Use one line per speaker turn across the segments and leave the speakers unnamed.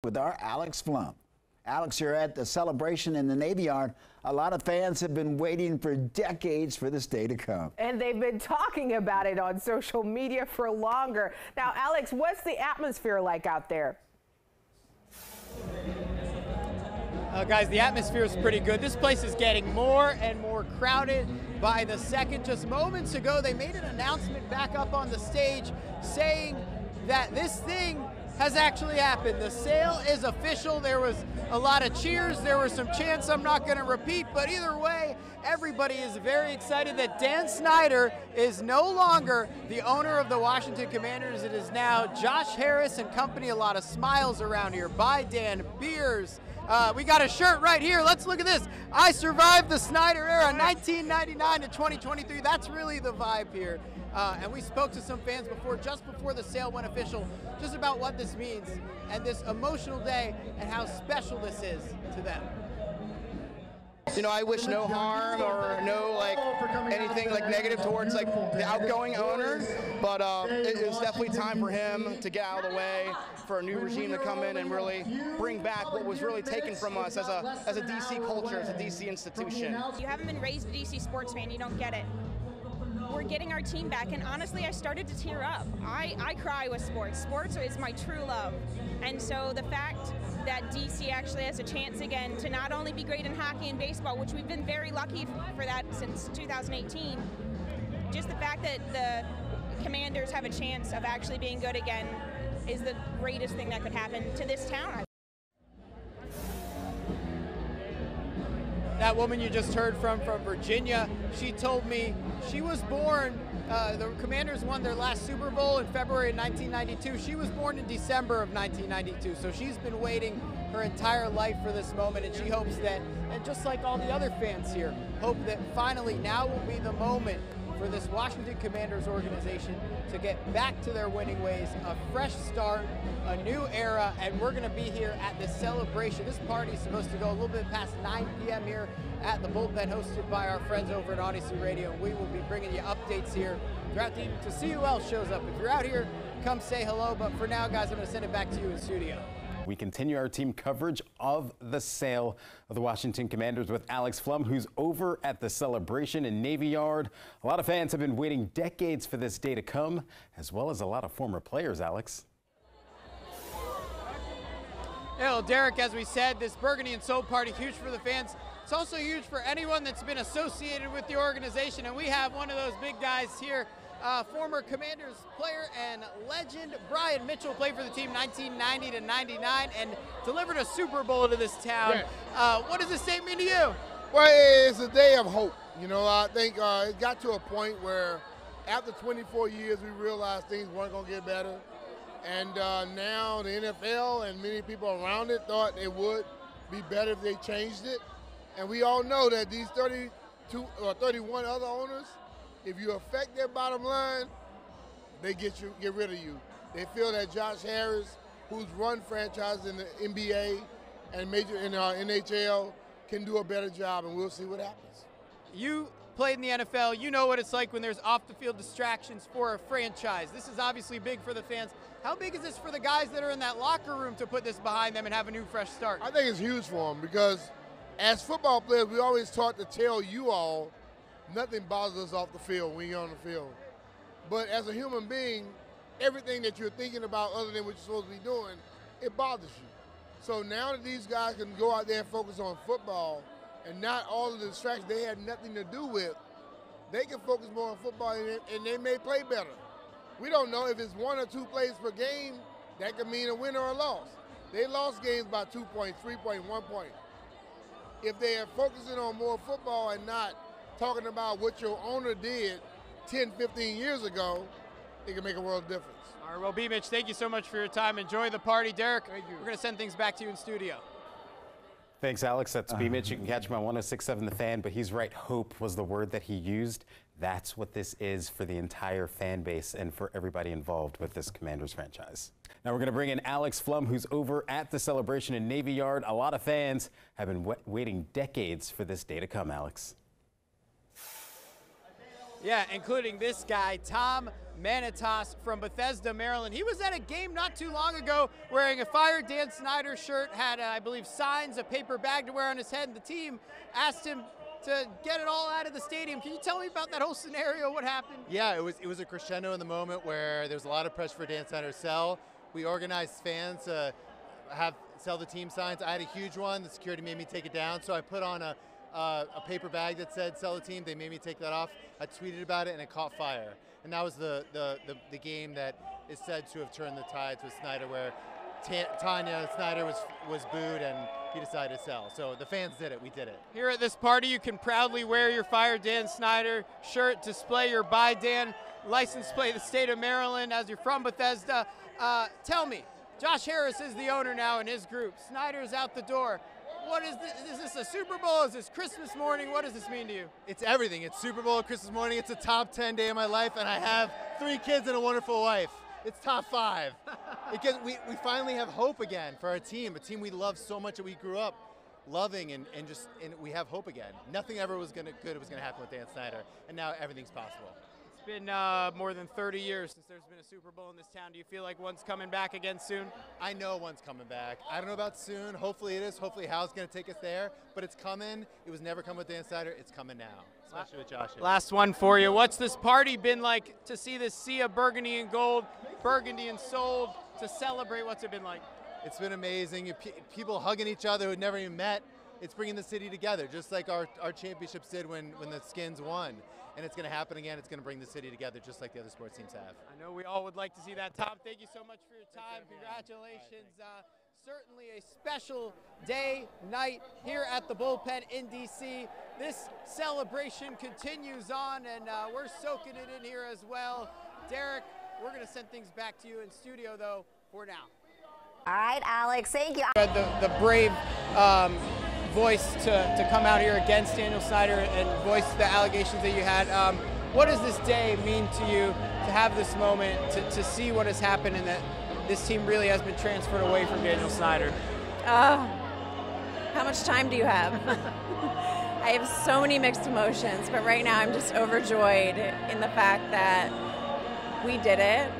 with our Alex Flum. Alex, you're at the celebration in the Navy Yard. A lot of fans have been waiting for decades for this day to come.
And they've been talking about it on social media for longer. Now, Alex, what's the atmosphere like out there?
Guys, the atmosphere is pretty good. This place is getting more and more crowded by the second. Just moments ago, they made an announcement back up on the stage saying that this thing has actually happened. The sale is official. There was a lot of cheers. There were some chants I'm not going to repeat, but either way, everybody is very excited that Dan Snyder is no longer the owner of the Washington Commanders. It is now Josh Harris and company. A lot of smiles around here. Bye, Dan. Beers. We got a shirt right here. Let's look at this. I survived the Snyder era, 1999 to 2023. That's really the vibe here. And we spoke to some fans just before the sale went official, just about what this means and this emotional day and how special this is to them.
You know, I wish no harm or no anything negative towards the outgoing owner, but it was definitely time for him to get out of the way, for a new regime to come in and really bring back what was really taken from us as a DC culture, as a DC institution.
You haven't been raised a DC sports fan, you don't get it. We're getting our team back, and honestly, I started to tear up. I cry with sports. Sports is my true love. And so the fact that DC actually has a chance again to not only be great in hockey and baseball, which we've been very lucky for that since 2018, just the fact that the Commanders have a chance of actually being good again is the greatest thing that could happen to this town.
That woman you just heard from Virginia, she told me she was born, the Commanders won their last Super Bowl in February of 1992. She was born in December of 1992, so she's been waiting her entire life for this moment, and she hopes that, and just like all the other fans here, hope that finally now will be the moment for this Washington Commanders organization to get back to their winning ways, a fresh start, a new era, and we're going to be here at this celebration. This party is supposed to go a little bit past 9 p.m. here at the Bullpen, hosted by our friends over at Odyssey Radio. We will be bringing you updates here throughout the evening to see who else shows up. If you're out here, come say hello, but for now, guys, I'm going to send it back to you in studio.
We continue our team coverage of the sale of the Washington Commanders with Alex Flum, who's over at the celebration in Navy Yard. A lot of fans have been waiting decades for this day to come, as well as a lot of former players, Alex.
Yeah, well, Derek, as we said, this Burgundy and Soul party, huge for the fans. It's also huge for anyone that's been associated with the organization, and we have one of those big guys here. Former Commanders player and legend Brian Mitchell played for the team 1990 to 99 and delivered a Super Bowl to this town. Yeah. What does this day mean to you?
Well, it's a day of hope. You know, I think it got to a point where after 24 years we realized things weren't going to get better. And now the NFL and many people around it thought it would be better if they changed it. And we all know that these 32 or 31 other owners, if you affect their bottom line, they get rid of you. They feel that Josh Harris, who's run franchises in the NBA and major in NHL, can do a better job, and we'll see what happens.
You played in the NFL. You know what it's like when there's off-the-field distractions for a franchise. This is obviously big for the fans. How big is this for the guys that are in that locker room to put this behind them and have a new, fresh start?
I think it's huge for them because as football players, we always taught to tell you all nothing bothers us off the field when you're on the field. But as a human being, everything that you're thinking about other than what you're supposed to be doing, it bothers you. So now that these guys can go out there and focus on football and not all of the distractions they had nothing to do with, they can focus more on football and they may play better. We don't know if it's 1 or 2 plays per game, that could mean a win or a loss. They lost games by 2 points, 3 points, 1 point. If they are focusing on more football and not talking about what your owner did 10, 15 years ago, it can make a world of difference.
All right, well, B-Mitch, thank you so much for your time. Enjoy the party. Derek, we're going to send things back to you in studio.
Thanks, Alex. That's B-Mitch. You can catch him on 106.7 The Fan, but he's right. Hope was the word that he used. That's what this is for the entire fan base and for everybody involved with this Commanders franchise. Now we're going to bring in Alex Flum, who's over at the celebration in Navy Yard. A lot of fans have been waiting decades for this day to come, Alex.
Yeah, including this guy, Tom Manitas from Bethesda, Maryland. He was at a game not too long ago wearing a Fire Dan Snyder shirt, had, I believe, signs, a paper bag to wear on his head, and the team asked him to get it all out of the stadium. Can you tell me about that whole scenario? What happened?
Yeah, it was a crescendo in the moment where there was a lot of pressure for Dan Snyder to sell. We organized fans to sell the team signs. I had a huge one. The security made me take it down, so I put on a paper bag that said sell the team. They made me take that off. I tweeted about it and it caught fire. And that was the game that is said to have turned the tides with Snyder, where Tanya Snyder was booed and he decided to sell. So the fans did it, we did it.
Here at this party, you can proudly wear your Fire Dan Snyder shirt, display your Buy Dan license plate of the state of Maryland as you're from Bethesda. Tell me, Josh Harris is the owner now in his group. Snyder's out the door. What is this? Is this a Super Bowl? Is this Christmas morning? What does this mean to you?
It's everything. It's Super Bowl, Christmas morning. It's a top 10 day of my life, and I have 3 kids and a wonderful wife. It's top 5. Because we finally have hope again for our team, a team we love so much that we grew up loving, and we have hope again. Nothing ever was good was gonna happen with Dan Snyder, and now everything's possible.
It's been more than 30 years since there's been a Super Bowl in this town. Do you feel like one's coming back again soon?
I know one's coming back. I don't know about soon. Hopefully it is. Hopefully Hal's going to take us there. But it's coming. It was never coming with Dan Snyder. It's coming now, especially with Josh.
Last one for you. What's this party been like to see this sea of burgundy and gold, burgundy and sold, to celebrate? What's it been like?
It's been amazing. People hugging each other who had never even met. It's bringing the city together, just like our championships did when the Skins won. And it's going to happen again. It's going to bring the city together just like the other sports teams have.
I know we all would like to see that. Tom, thank you so much for your time. Congratulations. Certainly a special day, night here at the Bullpen in D.C. This celebration continues on, and we're soaking it in here as well. Derek, we're going to send things back to you in studio, though, for now.
All right, Alex, thank you.
The brave voice to come out here against Daniel Snyder and voice the allegations that you had. What does this day mean to you, to have this moment, to see what has happened and that this team really has been transferred away from Daniel Snyder?
How much time do you have? I have so many mixed emotions, but right now I'm just overjoyed in the fact that we did it.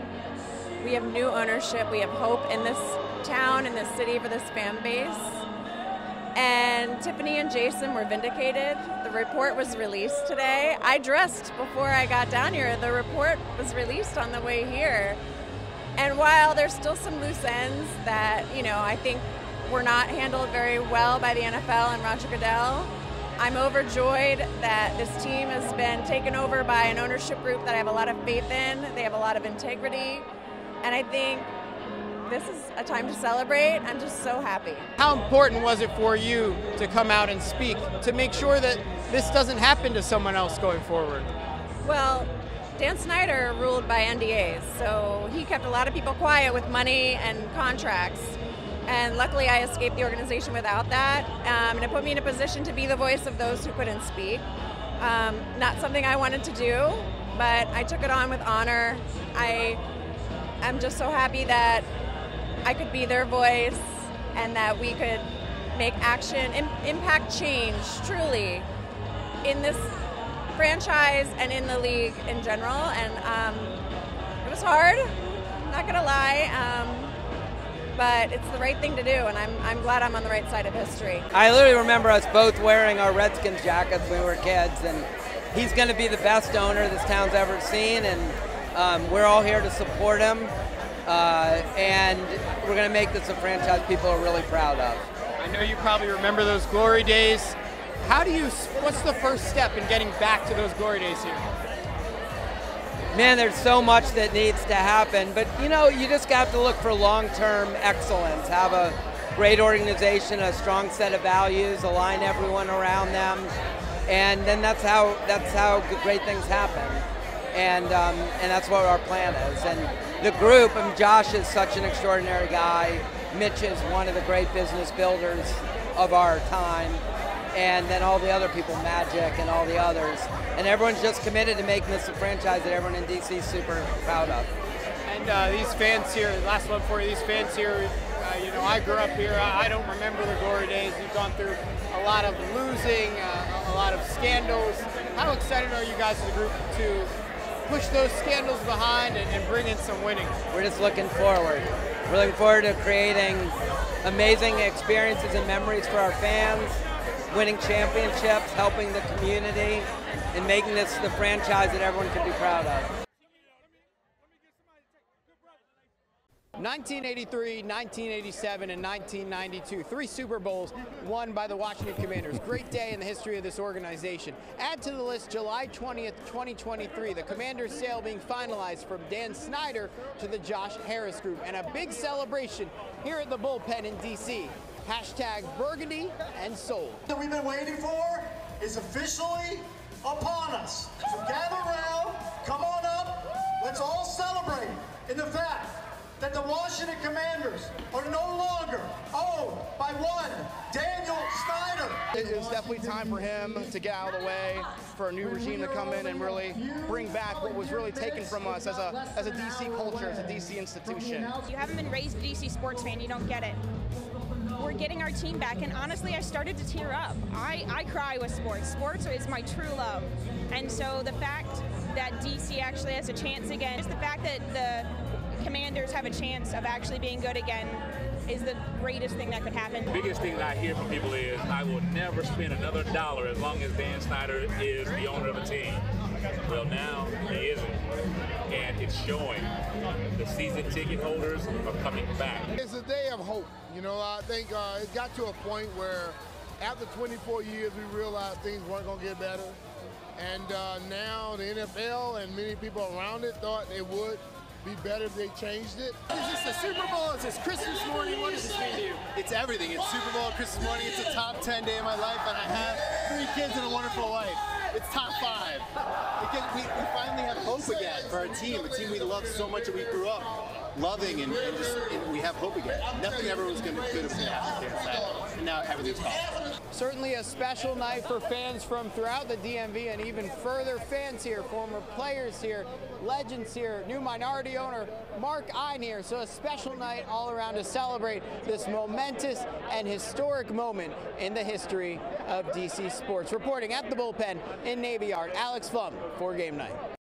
We have new ownership. We have hope in this town, in this city, for this fan base. And Tiffany and Jason were vindicated. The report was released today. I dressed before I got down here. The report was released on the way here. And while there's still some loose ends that, I think were not handled very well by the NFL and Roger Goodell, I'm overjoyed that this team has been taken over by an ownership group that I have a lot of faith in. They have a lot of integrity. And I think this is a time to celebrate. I'm just so happy.
How important was it for you to come out and speak to make sure that this doesn't happen to someone else going forward?
Well, Dan Snyder ruled by NDAs, so he kept a lot of people quiet with money and contracts. And luckily I escaped the organization without that. And it put me in a position to be the voice of those who couldn't speak. Not something I wanted to do, but I took it on with honor. I'm just so happy that I could be their voice and that we could make action, impact change, truly, in this franchise and in the league in general. And it was hard, not gonna lie, but it's the right thing to do, and I'm glad I'm on the right side of history.
I literally remember us both wearing our Redskins jackets when we were kids, and he's gonna be the best owner this town's ever seen, and we're all here to support him. And we're going to make this a franchise people are really proud of.
I know you probably remember those glory days. What's the first step in getting back to those glory days here?
Man, there's so much that needs to happen, but you just have to look for long-term excellence, have a great organization, a strong set of values, align everyone around them, and then that's how great things happen. And that's what our plan is. And the group, Josh is such an extraordinary guy. Mitch is one of the great business builders of our time. And then all the other people, Magic and all the others. And everyone's just committed to making this a franchise that everyone in D.C. is super proud of.
And these fans here, last one for you, these fans here, know, I grew up here. I don't remember the glory days. We've gone through a lot of losing, a lot of scandals. How excited are you guys as a group to push those scandals behind and bring in some winning?
We're just looking forward. We're looking forward to creating amazing experiences and memories for our fans, winning championships, helping the community, and making this the franchise that everyone can be proud of.
1983, 1987, and 1992. 3 Super Bowls won by the Washington Commanders. Great day in the history of this organization. Add to the list July 20th, 2023. The Commanders sale being finalized from Dan Snyder to the Josh Harris Group. And a big celebration here at the Bullpen in D.C. Hashtag Burgundy and Soul.
What we've been waiting for is officially upon us. So gather around, come on up, let's all celebrate in the fact that the Washington Commanders are no longer owned by one Daniel Snyder.
It was definitely time for him to get out of the way, for a new regime to come in and really bring back what was really taken from us as a DC culture, as a DC institution.
You haven't been raised a DC sports fan, you don't get it. We're getting our team back, and honestly, I started to tear up. I cry with sports. Sports is my true love. And so the fact that DC actually has a chance again, just the fact that the Commanders have a chance of actually being good again is the greatest thing that could happen.
The biggest thing that I hear from people is, I will never spend another dollar as long as Dan Snyder is the owner of a team. Well, now he isn't, and it's showing. The season ticket holders are coming back.
It's a day of hope. You know, I think it got to a point where after 24 years we realized things weren't going to get better. And now the NFL and many people around it thought it would be better if they changed it.
Is this the Super Bowl? Is this Christmas morning? What does this mean to you? It's everything. It's Super Bowl, Christmas morning. It's a top 10 day of my life, and I have 3 kids and a wonderful wife. It's top 5. Because we finally have hope again for our team, a team we love so much that we grew up loving, and we have hope again. Nothing ever was could have been happening there, and now everything's possible.
Certainly a special night for fans from throughout the DMV, and even further fans here, former players here, legends here, new minority owner Mark Ein here. So a special night all around to celebrate this momentous and historic moment in the history of DC sports. Reporting at the Bullpen in Navy Yard, Alex Flum for Game Night.